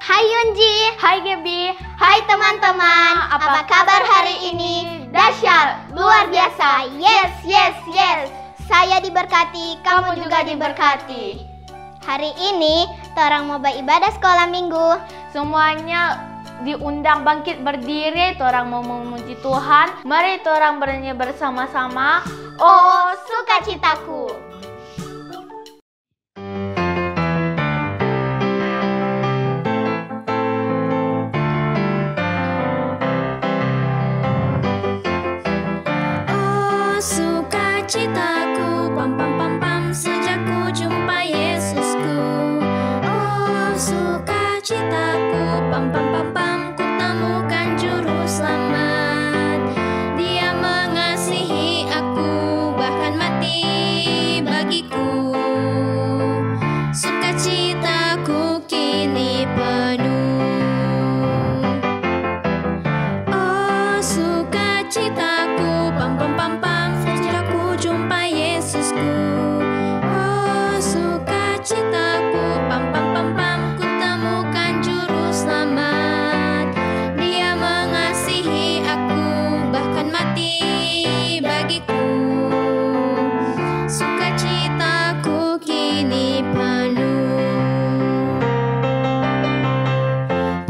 Hai Yunji. Hai Gaby. Hai teman-teman, apa kabar hari ini? Dahsyat, luar biasa. Yes, yes, yes. Saya diberkati, kamu juga diberkati. Hari ini, torang mau beribadah sekolah minggu. Semuanya diundang bangkit berdiri, torang mau memuji Tuhan. Mari torang bernyanyi bersama-sama. Oh, sukacitaku. Sukacitaku, pam pam pam pam, sejak ku jumpa Yesusku. Oh, sukacitaku, pam pam pam pam, ku temukan juru selamat. Dia mengasihi aku, bahkan mati bagiku. Sukacitaku kini penuh. Oh, sukacitaku, pam pam pam pam, jumpa Yesusku. Oh, sukacitaku, pam pam pam pam, ku temukan juru selamat. Dia mengasihi aku, bahkan mati bagiku. Sukacitaku kini penuh.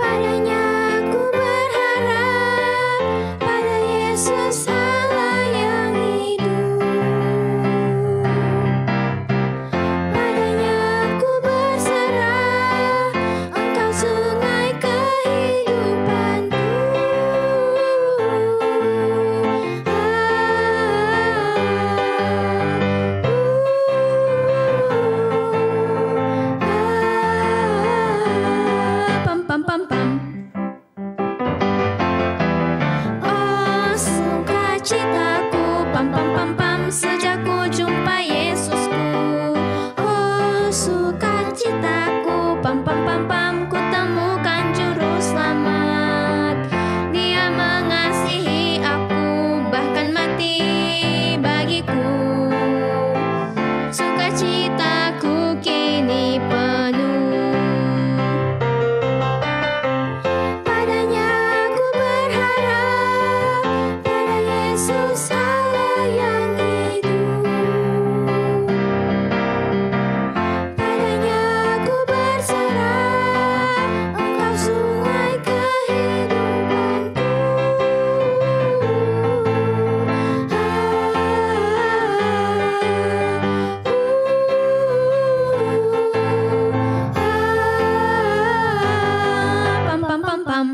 Padanya aku berharap, pada Yesus Allah yang hidup. Sukacitaku, pam pam pam pam, sejak ku jumpa Yesusku. Oh, sukacitaku, pam pam pam pam, ku temukan juru selamat. Dia mengasihi aku, bahkan mati bagiku. Sukacitaku kini penuh. Padanya aku berharap, pada Yesus Allah yang hidup. Padanya aku berserah, Engkau sungai kehidupanku. Pam pam pam pam.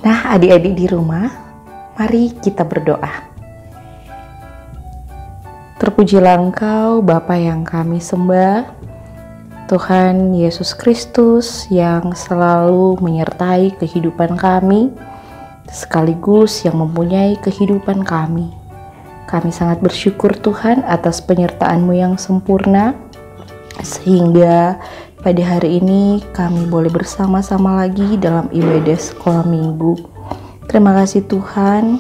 Nah, adik-adik di rumah, mari kita berdoa. Terpujilah Engkau, Bapa yang kami sembah, Tuhan Yesus Kristus yang selalu menyertai kehidupan kami, sekaligus yang mempunyai kehidupan kami. Kami sangat bersyukur Tuhan atas penyertaan-Mu yang sempurna, sehingga pada hari ini kami boleh bersama-sama lagi dalam ibadah sekolah minggu. Terima kasih Tuhan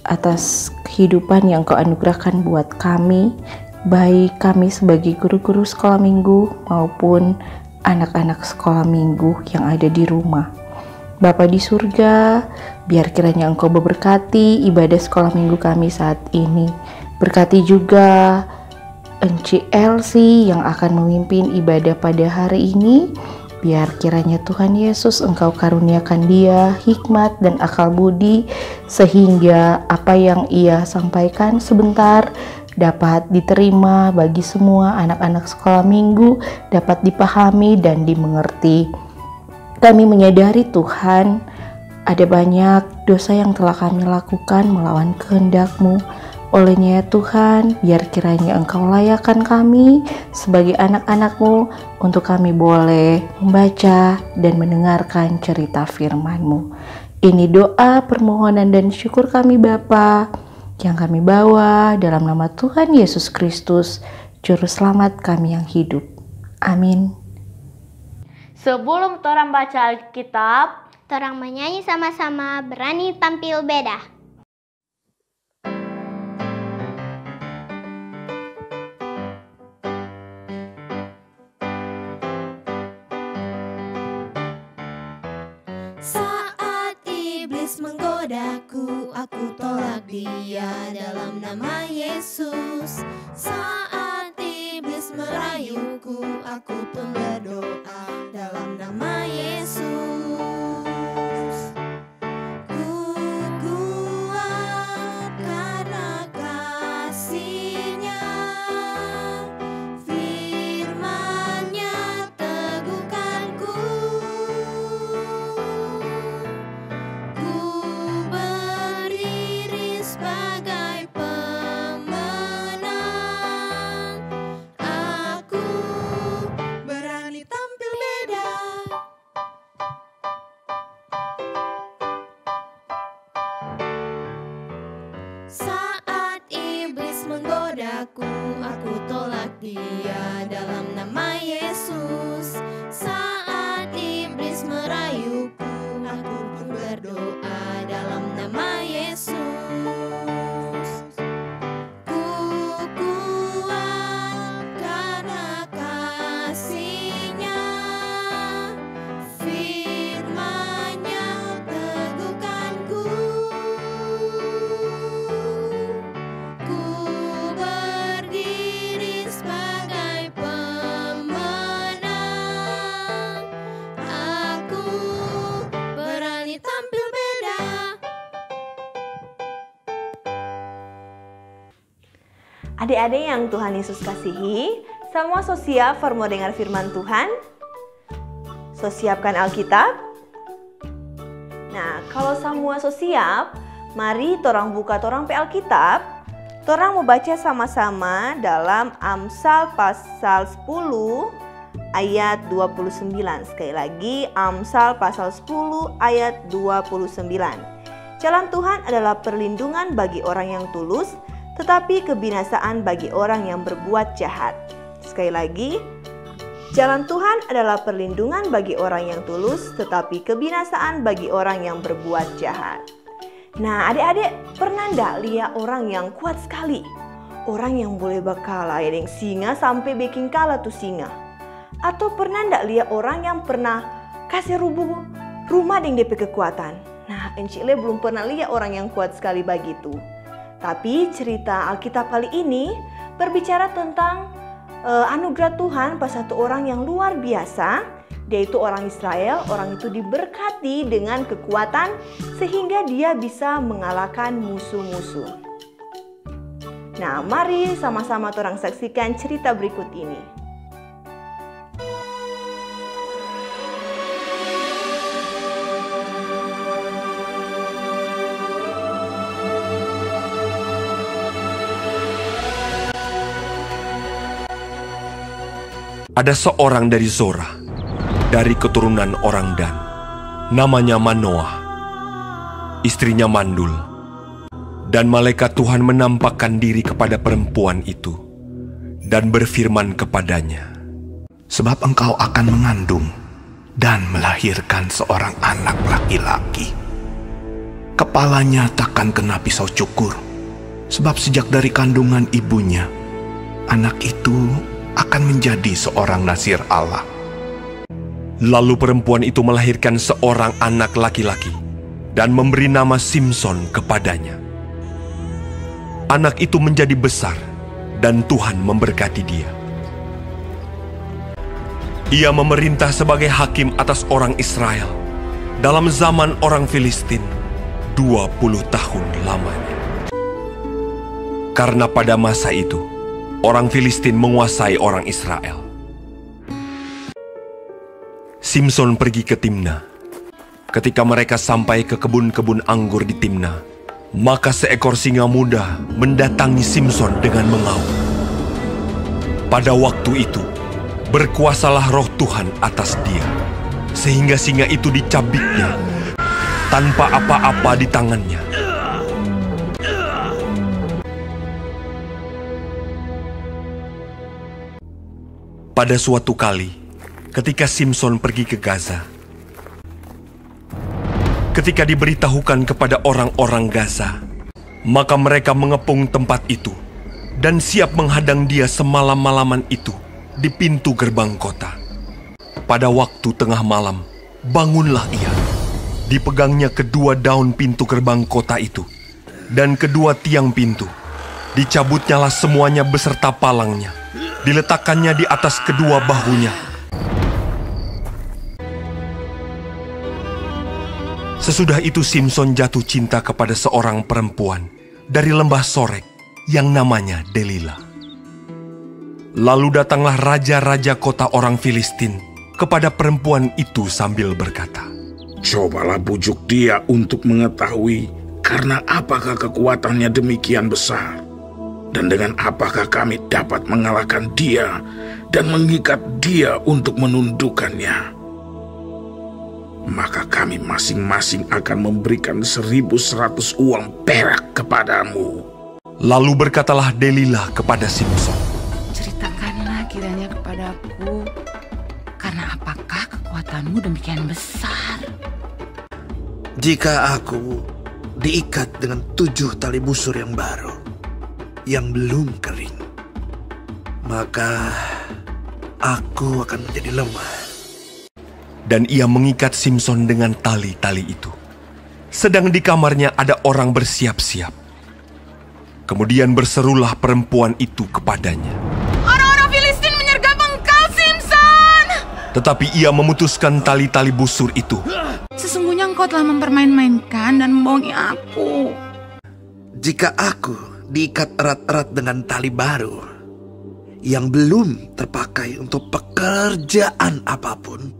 atas kehidupan yang Kau anugerahkan buat kami, baik kami sebagai guru-guru sekolah minggu maupun anak-anak sekolah minggu yang ada di rumah. Bapa di surga, biar kiranya Engkau memberkati ibadah sekolah minggu kami saat ini. Berkati juga Enci Elsie yang akan memimpin ibadah pada hari ini. Biar kiranya Tuhan Yesus Engkau karuniakan dia hikmat dan akal budi, sehingga apa yang ia sampaikan sebentar dapat diterima bagi semua anak-anak sekolah minggu, dapat dipahami dan dimengerti. Kami menyadari Tuhan, ada banyak dosa yang telah kami lakukan melawan kehendak-Mu. Olehnya ya Tuhan, biar kiranya Engkau layakkan kami sebagai anak-anak-Mu untuk kami boleh membaca dan mendengarkan cerita firman-Mu. Ini doa, permohonan dan syukur kami Bapa yang kami bawa dalam nama Tuhan Yesus Kristus, Juru Selamat kami yang hidup. Amin. Sebelum torang baca Alkitab, Torang menyanyi sama-sama, berani tampil beda. iblis menggodaku, aku tolak dia dalam nama Yesus. Saat iblis merayuku, aku pun berdoa dalam nama Yesus. Ku kuat karena kasih-Nya, firman-Nya teguhkanku. Ku berdiri sebagai pemenang. Aku berani tampil beda. Saat iblis menggodaku, aku tolak dia dalam nama Yesus. Saat iblis merayuku, aku pun berdoa dalam nama Yesus. Ku kuat karena kasih-Nya, firman-Nya teguhkanku. Ku berdiri sebagai pemenang. Aku berani tampil beda. Adik-adik yang Tuhan Yesus kasihi, semua so siap for mau dengar firman Tuhan? So siapkan Alkitab? Nah, kalau semua so siap, mari torang buka torang pe Alkitab. Torang mau baca sama-sama dalam Amsal pasal 10 ayat 29. Sekali lagi, Amsal pasal 10 ayat 29. Jalan Tuhan adalah perlindungan bagi orang yang tulus, tetapi kebinasaan bagi orang yang berbuat jahat. Sekali lagi, jalan Tuhan adalah perlindungan bagi orang yang tulus, tetapi kebinasaan bagi orang yang berbuat jahat. Nah, adik-adik pernah ndak lihat orang yang kuat sekali? Orang yang boleh bakal yang singa sampai bikin kalah tuh singa. Atau pernah ndak lihat orang yang pernah kasih rubuh rumah dengan DP kekuatan? Nah, Encikle belum pernah lihat orang yang kuat sekali begitu. Tapi cerita Alkitab kali ini berbicara tentang anugerah Tuhan pada satu orang yang luar biasa. Dia itu orang Israel, orang itu diberkati dengan kekuatan sehingga dia bisa mengalahkan musuh-musuh. Nah, mari sama-sama orang saksikan cerita berikut ini. Ada seorang dari Zora, dari keturunan orang Dan, namanya Manoah. Istrinya mandul, dan malaikat Tuhan menampakkan diri kepada perempuan itu dan berfirman kepadanya, Sebab engkau akan mengandung dan melahirkan seorang anak laki-laki. Kepalanya takkan kena pisau cukur, sebab sejak dari kandungan ibunya, anak itu akan menjadi seorang nazir Allah. Lalu perempuan itu melahirkan seorang anak laki-laki dan memberi nama Simson kepadanya. Anak itu menjadi besar dan Tuhan memberkati dia. Ia memerintah sebagai hakim atas orang Israel dalam zaman orang Filistin 20 tahun lamanya. Karena pada masa itu orang Filistin menguasai orang Israel. Simson pergi ke Timna. Ketika mereka sampai ke kebun-kebun anggur di Timna, maka seekor singa muda mendatangi Simson dengan mengaum. Pada waktu itu, berkuasalah roh Tuhan atas dia, sehingga singa itu dicabiknya tanpa apa-apa di tangannya. Pada suatu kali, ketika Simson pergi ke Gaza, ketika diberitahukan kepada orang-orang Gaza, maka mereka mengepung tempat itu dan siap menghadang dia semalam-malaman itu di pintu gerbang kota. Pada waktu tengah malam, bangunlah ia Dipegangnya kedua daun pintu gerbang kota itu dan kedua tiang pintu. Dicabutnyalah semuanya beserta palangnya. Diletakkannya di atas kedua bahunya. Sesudah itu Simson jatuh cinta kepada seorang perempuan dari lembah Sorek yang namanya Delila. Lalu datanglah raja-raja kota orang Filistin kepada perempuan itu sambil berkata, Cobalah bujuk dia untuk mengetahui karena apakah kekuatannya demikian besar, dan dengan apakah kami dapat mengalahkan dia dan mengikat dia untuk menundukkannya. Maka kami masing-masing akan memberikan 1.100 uang perak kepadamu. Lalu berkatalah Delila kepada Simson, Ceritakanlah kiranya kepadaku, karena apakah kekuatanmu demikian besar? Jika aku diikat dengan 7 tali busur yang baru, yang belum kering, maka aku akan menjadi lemah. dan ia mengikat Simson dengan tali-tali itu. Sedang di kamarnya ada orang bersiap-siap. Kemudian berserulah perempuan itu kepadanya, Orang-orang Filistin menyergap engkau, Simson! tetapi ia memutuskan tali-tali busur itu. Sesungguhnya engkau telah mempermain-mainkan dan membohongi aku. Jika aku diikat erat-erat dengan tali baru yang belum terpakai untuk pekerjaan apapun,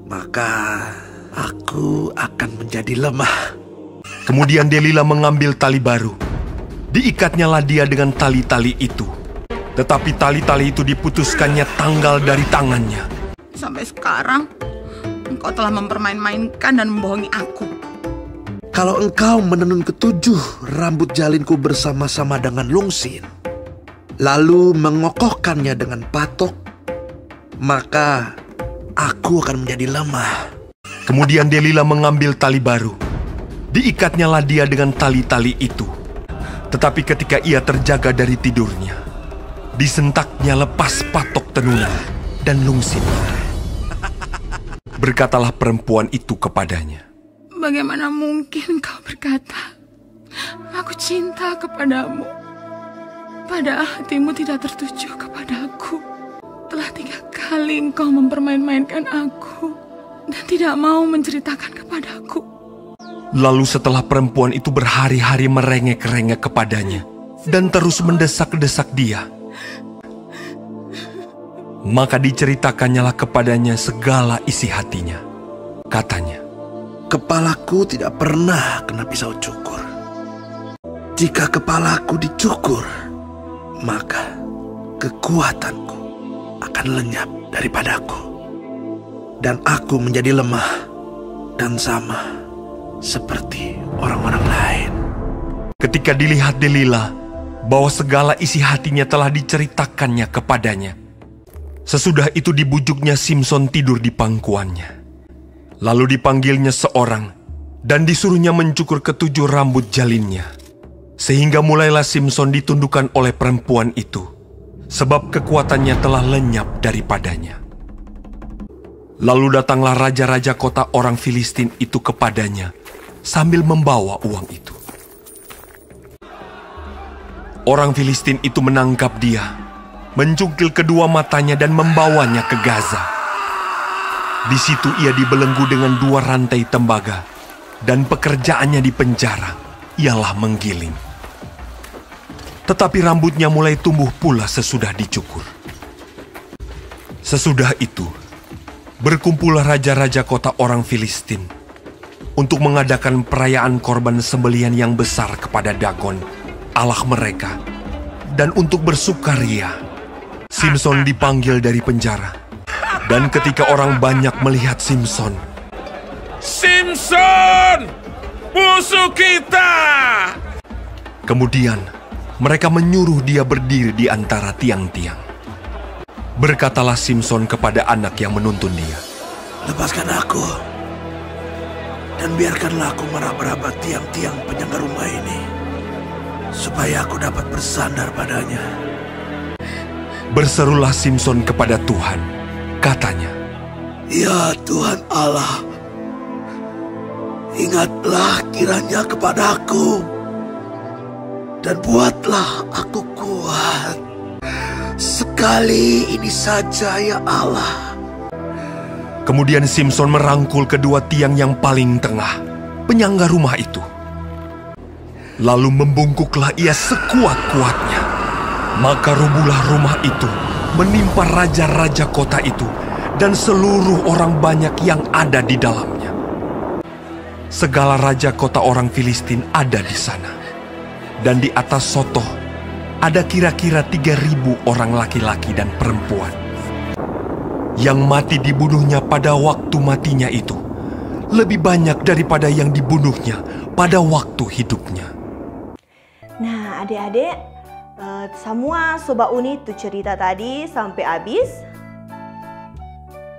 maka aku akan menjadi lemah. Kemudian Delila mengambil tali baru. Diikatnyalah dia dengan tali-tali itu. Tetapi tali-tali itu diputuskannya tanggal dari tangannya. Sampai sekarang, engkau telah mempermain-mainkan dan membohongi aku. Kalau engkau menenun ke-7 rambut jalinku bersama-sama dengan lungsin, lalu mengokohkannya dengan patok, maka aku akan menjadi lemah. Kemudian Delila mengambil tali baru. Diikatnyalah dia dengan tali-tali itu. Tetapi ketika ia terjaga dari tidurnya, disentaknya lepas patok tenunan dan lungsin. Berkatalah perempuan itu kepadanya, Bagaimana mungkin kau berkata, aku cinta kepadamu, padahal hatimu tidak tertuju kepadaku. Telah 3 kali engkau mempermain-mainkan aku dan tidak mau menceritakan kepadaku. Lalu setelah perempuan itu berhari-hari merengek-rengek kepadanya dan terus mendesak-desak dia, maka diceritakannya kepadanya segala isi hatinya. Katanya, Kepalaku tidak pernah kena pisau cukur. Jika kepalaku dicukur, maka kekuatanku akan lenyap daripadaku, dan aku menjadi lemah dan sama seperti orang-orang lain. ketika dilihat Delila bahwa segala isi hatinya telah diceritakannya kepadanya, sesudah itu dibujuknya Simson tidur di pangkuannya. Lalu dipanggilnya seorang dan disuruhnya mencukur ke-7 rambut jalinnya. Sehingga mulailah Simson ditundukkan oleh perempuan itu, sebab kekuatannya telah lenyap daripadanya. Lalu datanglah raja-raja kota orang Filistin itu kepadanya sambil membawa uang itu. Orang Filistin itu menangkap dia, mencungkil kedua matanya dan membawanya ke Gaza. Di situ ia dibelenggu dengan 2 rantai tembaga, dan pekerjaannya di penjara ialah menggiling. Tetapi rambutnya mulai tumbuh pula sesudah dicukur. Sesudah itu, berkumpullah raja-raja kota orang Filistin untuk mengadakan perayaan korban sembelihan yang besar kepada Dagon, Allah mereka, dan untuk bersukaria. Simson dipanggil dari penjara. Dan ketika orang banyak melihat Simson, Simson, musuh kita! Kemudian mereka menyuruh dia berdiri di antara tiang-tiang. Berkatalah Simson kepada anak yang menuntun dia, Lepaskan aku, dan biarkanlah aku meraba-raba tiang-tiang penyangga rumah ini, supaya aku dapat bersandar padanya. Berserulah Simson kepada Tuhan. Katanya, Ya Tuhan Allah, ingatlah kiranya kepadaku, dan buatlah aku kuat. Sekali ini saja ya Allah. Kemudian Simson merangkul kedua tiang yang paling tengah, penyangga rumah itu. Lalu membungkuklah ia sekuat-kuatnya. Maka rubuhlah rumah itu, menimpa raja-raja kota itu, dan seluruh orang banyak yang ada di dalamnya. Segala raja kota orang Filistin ada di sana. Dan di atas Sotoh ada kira-kira 3.000 orang laki-laki dan perempuan. Yang mati dibunuhnya pada waktu matinya itu lebih banyak daripada yang dibunuhnya pada waktu hidupnya. Nah, adik-adik, semua Sobat Uni tuh cerita tadi sampai habis?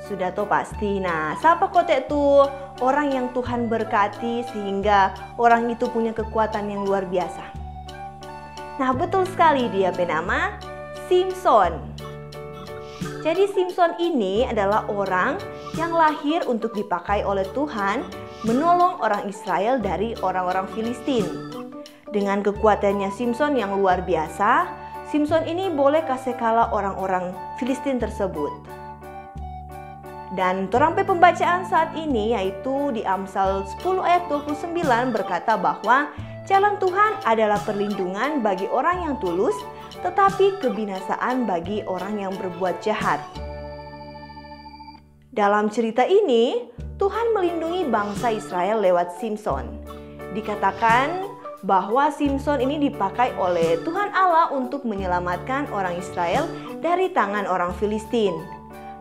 Sudah tuh pasti. Nah, siapa kotek tuh orang yang Tuhan berkati sehingga orang itu punya kekuatan yang luar biasa? Nah, betul sekali, dia bernama Simson. Jadi Simson ini adalah orang yang lahir untuk dipakai oleh Tuhan menolong orang Israel dari orang-orang Filistin. Dengan kekuatannya Simson yang luar biasa, Simson ini boleh kasih kalah orang-orang Filistin tersebut. Dan terampai pembacaan saat ini yaitu di Amsal 10 ayat 29 berkata bahwa jalan Tuhan adalah perlindungan bagi orang yang tulus, tetapi kebinasaan bagi orang yang berbuat jahat. Dalam cerita ini, Tuhan melindungi bangsa Israel lewat Simson. Dikatakan bahwa Simson ini dipakai oleh Tuhan Allah untuk menyelamatkan orang Israel dari tangan orang Filistin.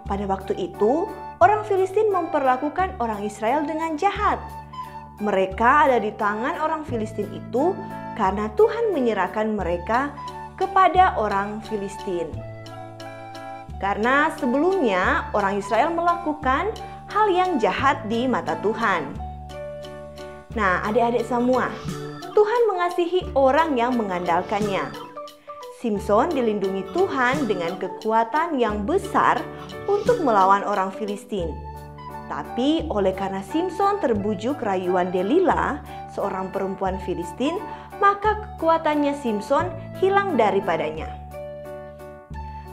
Pada waktu itu, orang Filistin memperlakukan orang Israel dengan jahat. Mereka ada di tangan orang Filistin itu karena Tuhan menyerahkan mereka kepada orang Filistin. Karena sebelumnya orang Israel melakukan hal yang jahat di mata Tuhan. Nah, adik-adik semua, Tuhan mengasihi orang yang mengandalkannya. Simson dilindungi Tuhan dengan kekuatan yang besar untuk melawan orang Filistin. Tapi oleh karena Simson terbujuk rayuan Delila, seorang perempuan Filistin, maka kekuatannya Simson hilang daripadanya.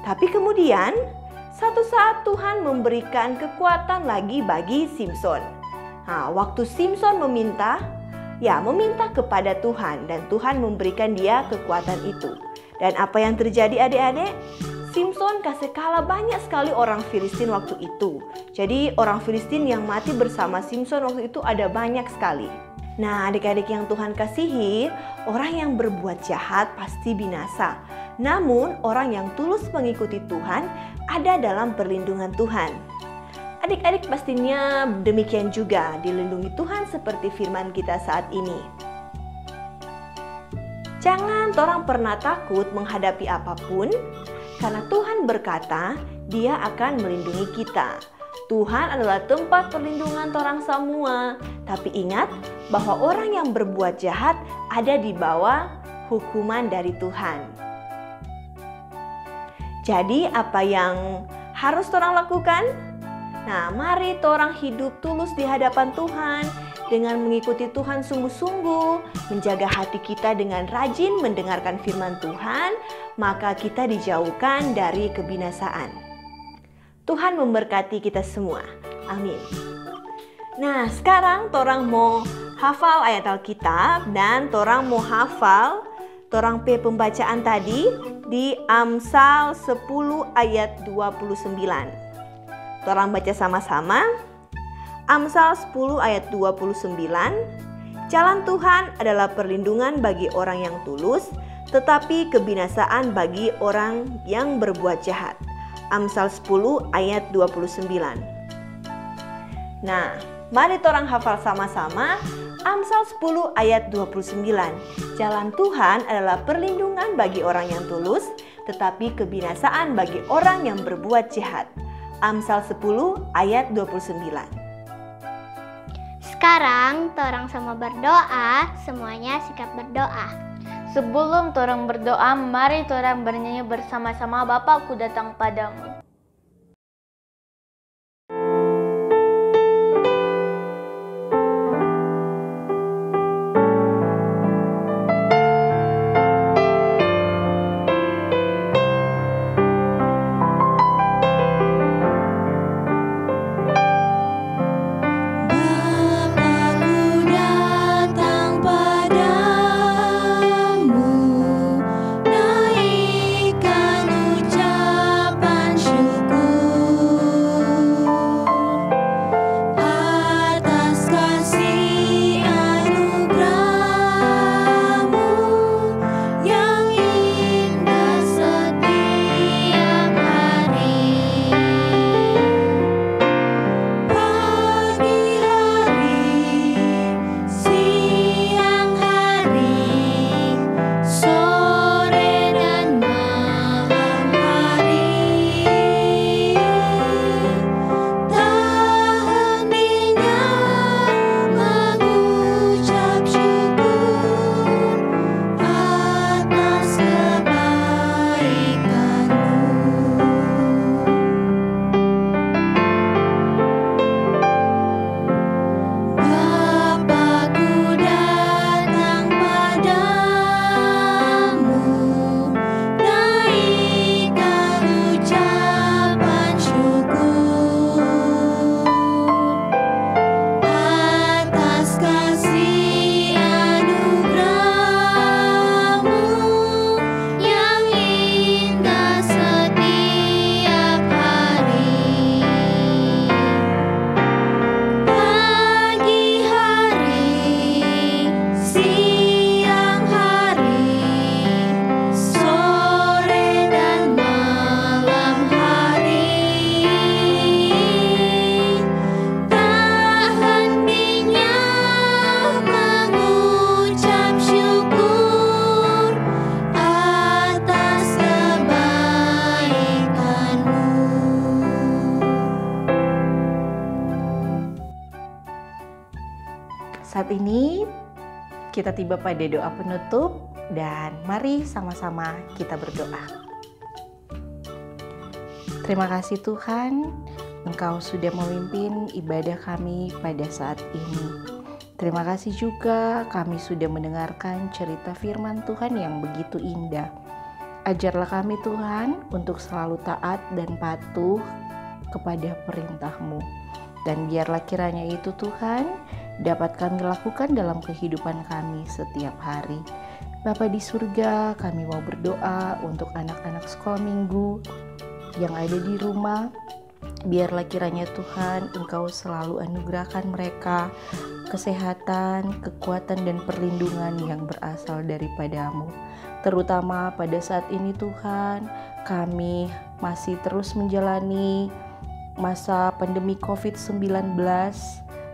Tapi kemudian, satu saat Tuhan memberikan kekuatan lagi bagi Simson. Nah, waktu Simson meminta kepada Tuhan dan Tuhan memberikan dia kekuatan itu. Dan apa yang terjadi adik-adik? Simson kasih kalah banyak sekali orang Filistin waktu itu. Jadi orang Filistin yang mati bersama Simson waktu itu ada banyak sekali. Nah, adik-adik yang Tuhan kasihi, orang yang berbuat jahat pasti binasa. Namun orang yang tulus mengikuti Tuhan ada dalam perlindungan Tuhan. Adik-adik pastinya demikian juga, dilindungi Tuhan seperti firman kita saat ini. Jangan orang pernah takut menghadapi apapun, karena Tuhan berkata, Dia akan melindungi kita. Tuhan adalah tempat perlindungan orang semua. Tapi ingat bahwa orang yang berbuat jahat ada di bawah hukuman dari Tuhan. Jadi apa yang harus orang lakukan? Nah, mari orang hidup tulus di hadapan Tuhan dengan mengikuti Tuhan sungguh-sungguh, menjaga hati kita dengan rajin mendengarkan firman Tuhan, maka kita dijauhkan dari kebinasaan. Tuhan memberkati kita semua. Amin. Nah, sekarang torang mau hafal ayat Alkitab dan torang mau hafal torang pembacaan tadi di Amsal 10 ayat 29. Torang baca sama-sama. Amsal 10 ayat 29. Jalan Tuhan adalah perlindungan bagi orang yang tulus, tetapi kebinasaan bagi orang yang berbuat jahat. Amsal 10 ayat 29. Nah, mari torang hafal sama-sama Amsal 10 ayat 29. Jalan Tuhan adalah perlindungan bagi orang yang tulus, tetapi kebinasaan bagi orang yang berbuat jahat. Amsal 10 ayat 29. Sekarang torang sama berdoa, semuanya sikap berdoa. Sebelum torang berdoa, mari torang bernyanyi bersama-sama Bapakku datang padamu. Saat ini kita tiba pada doa penutup dan mari sama-sama kita berdoa. Terima kasih Tuhan, Engkau sudah memimpin ibadah kami pada saat ini. Terima kasih juga kami sudah mendengarkan cerita firman Tuhan yang begitu indah. Ajarlah kami Tuhan untuk selalu taat dan patuh kepada perintah-Mu. Dan biarlah kiranya itu Tuhan dapat kami lakukan dalam kehidupan kami setiap hari. Bapa di surga, kami mau berdoa untuk anak-anak sekolah minggu yang ada di rumah. Biarlah kiranya Tuhan Engkau selalu anugerahkan mereka kesehatan, kekuatan dan perlindungan yang berasal daripada-Mu. Terutama pada saat ini Tuhan, kami masih terus menjalani masa pandemi COVID-19,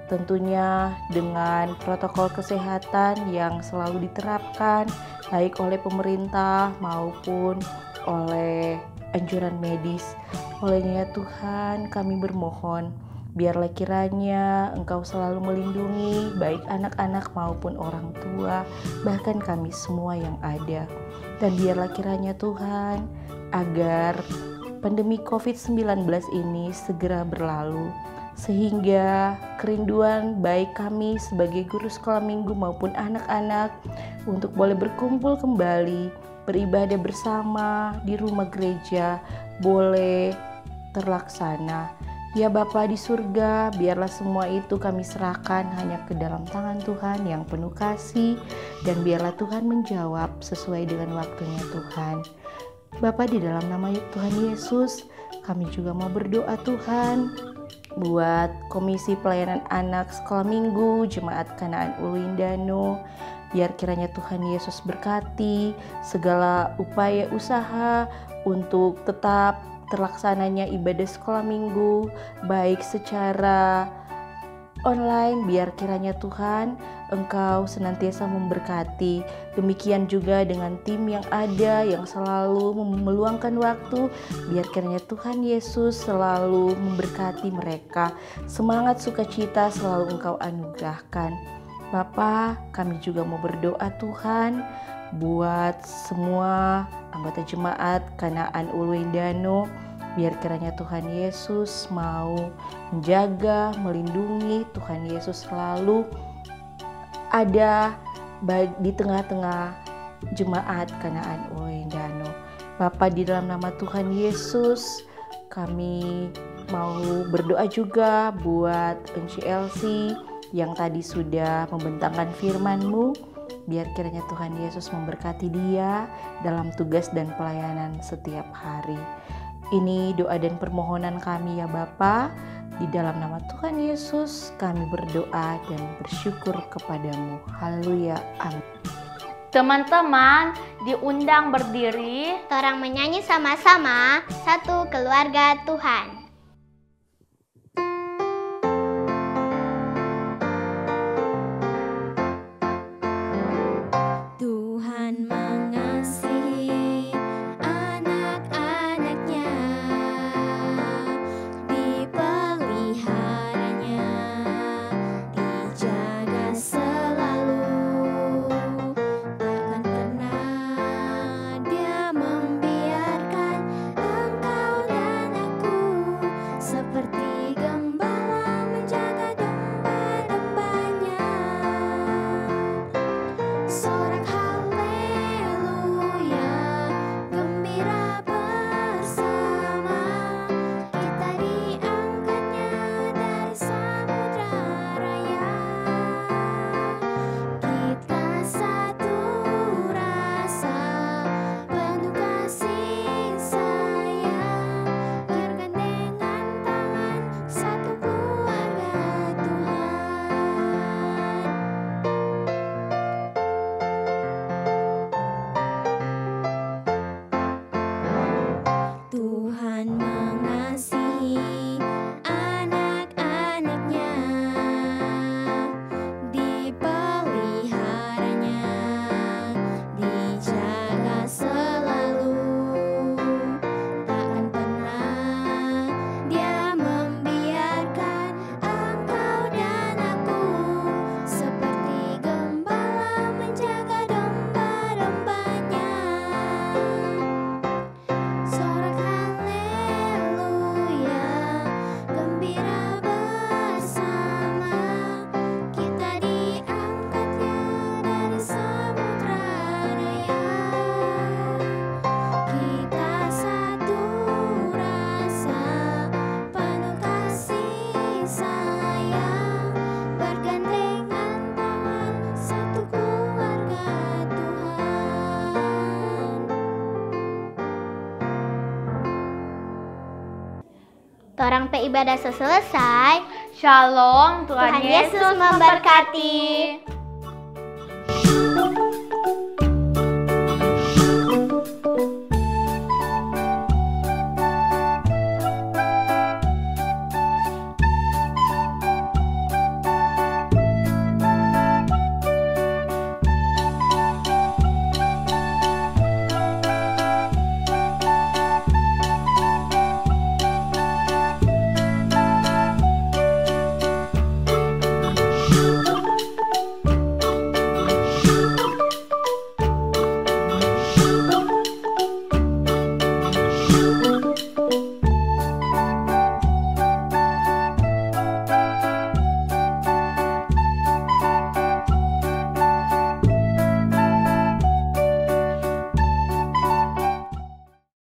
tentunya dengan protokol kesehatan yang selalu diterapkan baik oleh pemerintah maupun oleh anjuran medis. Olehnya Tuhan, kami bermohon, biarlah kiranya Engkau selalu melindungi baik anak-anak maupun orang tua, bahkan kami semua yang ada. Dan biarlah kiranya Tuhan, agar pandemi COVID-19 ini segera berlalu, sehingga kerinduan baik kami sebagai guru sekolah minggu maupun anak-anak untuk boleh berkumpul kembali, beribadah bersama di rumah gereja boleh terlaksana. Ya Bapa di surga, biarlah semua itu kami serahkan hanya ke dalam tangan Tuhan yang penuh kasih, dan biarlah Tuhan menjawab sesuai dengan waktunya Tuhan. Bapa, di dalam nama Tuhan Yesus, kami juga mau berdoa Tuhan buat Komisi Pelayanan Anak Sekolah Minggu Jemaat Kanaan Ulu Indano. Biar kiranya Tuhan Yesus berkati segala upaya usaha untuk tetap terlaksananya ibadah sekolah minggu, baik secara online. Biar kiranya Tuhan Engkau senantiasa memberkati. Demikian juga dengan tim yang ada yang selalu meluangkan waktu. Biar kiranya Tuhan Yesus selalu memberkati mereka. Semangat sukacita selalu Engkau anugerahkan. Bapa, kami juga mau berdoa Tuhan buat semua anggota jemaat Kanaan Ulu Indano. Biar kiranya Tuhan Yesus mau menjaga, melindungi. Tuhan Yesus selalu ada di tengah-tengah jemaat Kanaan Ulu Indano. Bapa, di dalam nama Tuhan Yesus, kami mau berdoa juga buat NCLC yang tadi sudah membentangkan firman-Mu. Biar kiranya Tuhan Yesus memberkati dia dalam tugas dan pelayanan setiap hari. Ini doa dan permohonan kami ya Bapa. Di dalam nama Tuhan Yesus kami berdoa dan bersyukur kepadamu. Haleluya. Amin. Teman-teman diundang berdiri. Torang menyanyi sama-sama satu keluarga Tuhan. Tuhan mengasihi anak-anaknya, dipeliharanya, dijaga selalu. Takkan pernah Dia membiarkan engkau dan aku Seorang ibadah selesai. Shalom, Tuhan Tuhan Yesus memberkati.